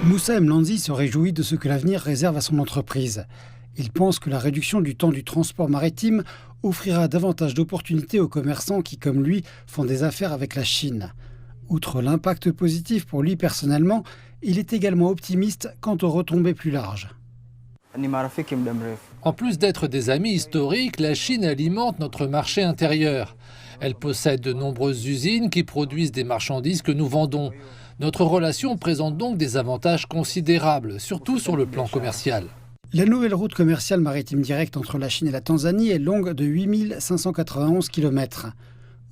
Moussa Mlanzi se réjouit de ce que l'avenir réserve à son entreprise. Il pense que la réduction du temps du transport maritime offrira davantage d'opportunités aux commerçants qui, comme lui, font des affaires avec la Chine. Outre l'impact positif pour lui personnellement, il est également optimiste quant aux retombées plus larges. En plus d'être des amis historiques, la Chine alimente notre marché intérieur. Elle possède de nombreuses usines qui produisent des marchandises que nous vendons. Notre relation présente donc des avantages considérables, surtout sur le plan commercial. La nouvelle route commerciale maritime directe entre la Chine et la Tanzanie est longue de 8 591 km.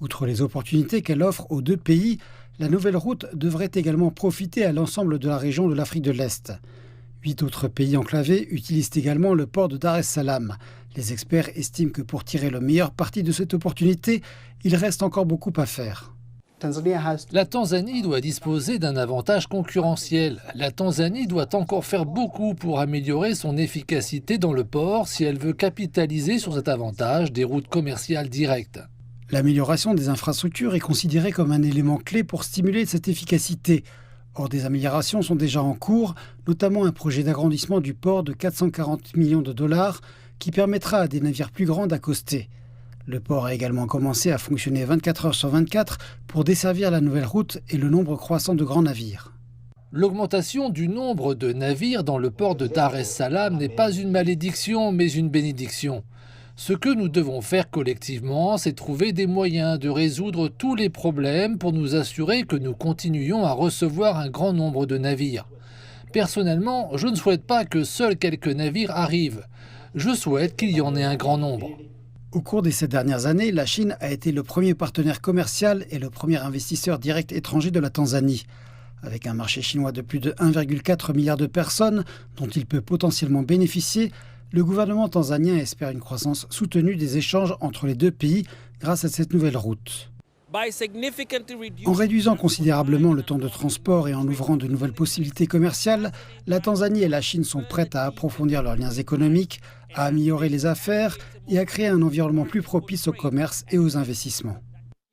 Outre les opportunités qu'elle offre aux deux pays, la nouvelle route devrait également profiter à l'ensemble de la région de l'Afrique de l'Est. 8 autres pays enclavés utilisent également le port de Dar es Salaam. Les experts estiment que pour tirer le meilleur parti de cette opportunité, il reste encore beaucoup à faire. La Tanzanie doit disposer d'un avantage concurrentiel. La Tanzanie doit encore faire beaucoup pour améliorer son efficacité dans le port si elle veut capitaliser sur cet avantage des routes commerciales directes. L'amélioration des infrastructures est considérée comme un élément clé pour stimuler cette efficacité. Or, des améliorations sont déjà en cours, notamment un projet d'agrandissement du port de 440 millions de dollars qui permettra à des navires plus grands d'accoster. Le port a également commencé à fonctionner 24 heures sur 24 pour desservir la nouvelle route et le nombre croissant de grands navires. L'augmentation du nombre de navires dans le port de Dar es Salaam n'est pas une malédiction, mais une bénédiction. Ce que nous devons faire collectivement, c'est trouver des moyens de résoudre tous les problèmes pour nous assurer que nous continuions à recevoir un grand nombre de navires. Personnellement, je ne souhaite pas que seuls quelques navires arrivent. Je souhaite qu'il y en ait un grand nombre. Au cours des 7 dernières années, la Chine a été le premier partenaire commercial et le premier investisseur direct étranger de la Tanzanie. Avec un marché chinois de plus de 1,4 milliard de personnes dont il peut potentiellement bénéficier, le gouvernement tanzanien espère une croissance soutenue des échanges entre les deux pays grâce à cette nouvelle route. En réduisant considérablement le temps de transport et en ouvrant de nouvelles possibilités commerciales, la Tanzanie et la Chine sont prêtes à approfondir leurs liens économiques, à améliorer les affaires et à créer un environnement plus propice au commerce et aux investissements.